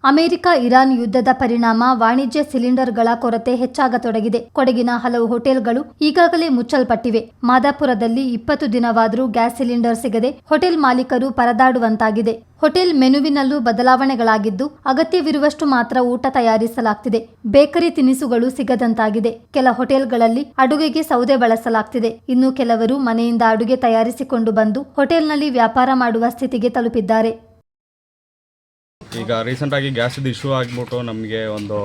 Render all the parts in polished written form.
America Iran ಯುದ್ಧದ ಪರಿಣಾಮ ವಾಣಿಜ್ಯ ಸಿಲಿಂಡರ್ಗಳ ಕೊರತೆ ಹೆಚ್ಚಾಗತೊಡಗಿದೆ. ಕೊಡಗಿನ ಹಲವು ಹೋಟೆಲ್ಗಳು ಈಗಾಗಲೇ ಮುಚ್ಚಲ್ಪಟ್ಟಿವೆ. ಮಾದಾಪುರದಲ್ಲಿ 20 ದಿನವಾದರೂ ಗ್ಯಾಸ್ ಸಿಲಿಂಡರ್ ಸಿಗದೆ ಹೋಟೆಲ್ ಮಾಲೀಕರು ಪರದಾಡುವಂತಾಗಿದೆ. ಹೋಟೆಲ್ ಮೆನುವಿನಲ್ಲೂ ಬದಲಾವಣೆಗಳಾಗಿದ್ದು ಅಗತ್ಯವಿರುವಷ್ಟು ಮಾತ್ರ ಊಟ ತಯಾರಿಸಲಾಗ್ತಿದೆ. ಬೇಕರಿ ತಿನಿಸುಗಳು ಸಿಗದಂತಾಗಿದೆ. ಕೆಲ ಹೋಟೆಲ್ಗಳಲ್ಲಿ ಅಡುಗೆಗೆ ಸೌದೆ ಬಳಸಲಾಗ್ತಿದೆ. ಇನ್ನು ಕೆಲವರು ಮನೆಯಿಂದ ಅಡುಗೆ ತಯಾರಿಸಿಕೊಂಡು ಬಂದು ಹೋಟೆಲ್ನಲ್ಲಿ ವ್ಯಾಪಾರ ಮಾಡುವ ಸ್ಥಿತಿಗೆ ತಲುಪಿದ್ದಾರೆ. ಈಗ ರೀಸೆಂಟಾಗಿ ಗ್ಯಾಸಿದ್ದು ಇಶ್ಯೂ ಆಗಿಬಿಟ್ಟು ನಮಗೆ ಒಂದು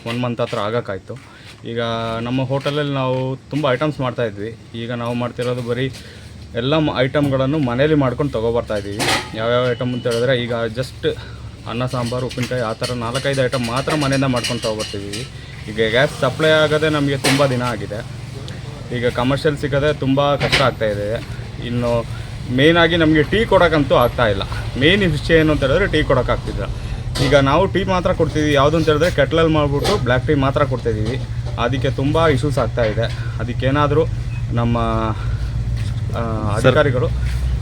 1 ಮಂತ್ ಹತ್ರ ಆಗೋಕ್ಕಾಯ್ತು. ಈಗ ನಮ್ಮ ಹೋಟೆಲಲ್ಲಿ ನಾವು ತುಂಬ ಐಟಮ್ಸ್ ಮಾಡ್ತಾಯಿದ್ವಿ. ಈಗ ನಾವು ಮಾಡ್ತಿರೋದು ಬರೀ ಎಲ್ಲ ಐಟಮ್ಗಳನ್ನು ಮನೇಲಿ ಮಾಡ್ಕೊಂಡು ತೊಗೊಬರ್ತಾಯಿದ್ದೀವಿ. ಯಾವ್ಯಾವ ಐಟಮ್ ಅಂತ ಹೇಳಿದ್ರೆ ಈಗ ಜಸ್ಟ್ ಅನ್ನ ಸಾಂಬಾರು ಉಪ್ಪಿನಕಾಯಿ ಆ ಥರ 4-5 ಐಟಮ್ ಮಾತ್ರ ಮನೆಯಿಂದ ಮಾಡ್ಕೊಂಡು ತೊಗೊಬರ್ತೀವಿ. ಈಗ ಗ್ಯಾಸ್ ಸಪ್ಲೈ ಆಗೋದೇ ನಮಗೆ ತುಂಬ ದಿನ ಆಗಿದೆ. ಈಗ ಕಮರ್ಷಿಯಲ್ ಸಿಗೋದೇ ತುಂಬ ಕಷ್ಟ ಆಗ್ತಾಯಿದೆ. ಇನ್ನು ಮೇಯ್ನಾಗಿ ನಮಗೆ ಟೀ ಕೊಡೋಕ್ಕಂತೂ ಆಗ್ತಾಯಿಲ್ಲ. ಮೇಯ್ನ್ ವಿಷಯ ಏನು ಅಂತ ಹೇಳಿದ್ರೆ ಟೀ ಕೊಡೋಕ್ಕಾಗ್ತಿಲ್ಲ. ಈಗ ನಾವು ಟೀ ಮಾತ್ರ ಕೊಡ್ತಿದ್ದೀವಿ. ಯಾವುದು ಅಂತ ಹೇಳಿದ್ರೆ ಕೆಟ್ಲಲ್ಲಿ ಮಾಡಿಬಿಟ್ಟು ಬ್ಲ್ಯಾಕ್ ಟೀ ಮಾತ್ರ ಕೊಡ್ತಾಯಿದ್ದೀವಿ. ಅದಕ್ಕೆ ತುಂಬ ಇಶ್ಯೂಸ್ ಆಗ್ತಾಯಿದೆ. ಅದಕ್ಕೇನಾದರೂ ನಮ್ಮ ಅಧಿಕಾರಿಗಳು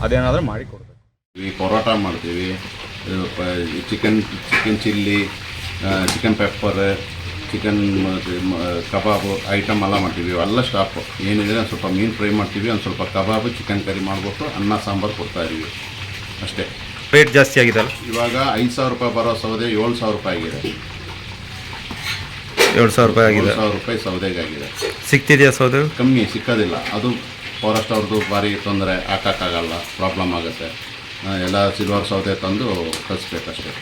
ಅದೇನಾದರೂ ಮಾಡಿ ಕೊಡಬೇಕು. ಪರೋಟ ಮಾಡ್ತೀವಿ, chicken chilli, chicken pepper, chicken kebab item ಎಲ್ಲ ಮಾಡ್ತೀವಿ. ಎಲ್ಲ ಸ್ಟಾಫು ಏನಿದೆ ಒಂದು ಸ್ವಲ್ಪ ಮೀನು ಫ್ರೈ ಮಾಡ್ತೀವಿ, ಒಂದು ಸ್ವಲ್ಪ ಕಬಾಬು ಚಿಕನ್ ಕರಿ ಮಾಡಿಬಿಟ್ಟು ಅನ್ನ ಸಾಂಬಾರು ಕೊಡ್ತಾಯಿದ್ದೀವಿ ಅಷ್ಟೇ. ರೇಟ್ ಜಾಸ್ತಿ ಆಗಿದೆ ಇವಾಗ 5,000 ರೂಪಾಯಿ ಬರೋ ಸೌದೆ 7,000 ರೂಪಾಯಿ ಆಗಿದೆ. 7,000 ರೂಪಾಯಿ ಆಗಿದೆ. 7,000 ರೂಪಾಯಿ ಸೌದೆಗಾಗಿದೆ. ಸಿಗ್ತಿದೆಯಾ ಸೌದೆ? ಕಮ್ಮಿ ಸಿಕ್ಕೋದಿಲ್ಲ. ಅದು ಫಾರೆಸ್ಟ್ ಅವ್ರದ್ದು ಭಾರಿ ತೊಂದರೆ, ಹಾಕೋಕ್ಕಾಗಲ್ಲ, ಪ್ರಾಬ್ಲಮ್ ಆಗುತ್ತೆ. ಎಲ್ಲ ಸಿಲ್ವರ್ ಸೌದೆ ತಂದು ಕಳಿಸ್ಬೇಕಷ್ಟೇ.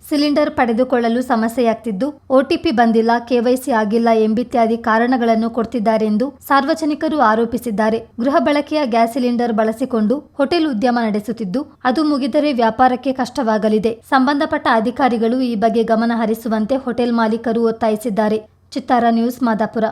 ಸಿಲಿಂಡರ್ ಪಡೆದುಕೊಳ್ಳಲು ಸಮಸ್ಯೆಯಾಗ್ತಿದ್ದು OTP ಬಂದಿಲ್ಲ, KYC ಆಗಿಲ್ಲ ಎಂಬಿತ್ಯಾದಿ ಕಾರಣಗಳನ್ನು ಕೊಡ್ತಿದ್ದಾರೆಂದು ಸಾರ್ವಜನಿಕರು ಆರೋಪಿಸಿದ್ದಾರೆ. ಗೃಹ ಬಳಕೆಯ ಗ್ಯಾಸ್ ಸಿಲಿಂಡರ್ ಬಳಸಿಕೊಂಡು ಹೋಟೆಲ್ ಉದ್ಯಮ ನಡೆಸುತ್ತಿದ್ದು ಅದು ಮುಗಿದರೆ ವ್ಯಾಪಾರಕ್ಕೆ ಕಷ್ಟವಾಗಲಿದೆ. ಸಂಬಂಧಪಟ್ಟ ಅಧಿಕಾರಿಗಳು ಈ ಬಗ್ಗೆ ಗಮನ ಹರಿಸುವಂತೆ ಹೋಟೆಲ್ ಮಾಲೀಕರು ಒತ್ತಾಯಿಸಿದ್ದಾರೆ. ಚಿತ್ತಾರ ನ್ಯೂಸ್, ಮಾದಾಪುರ.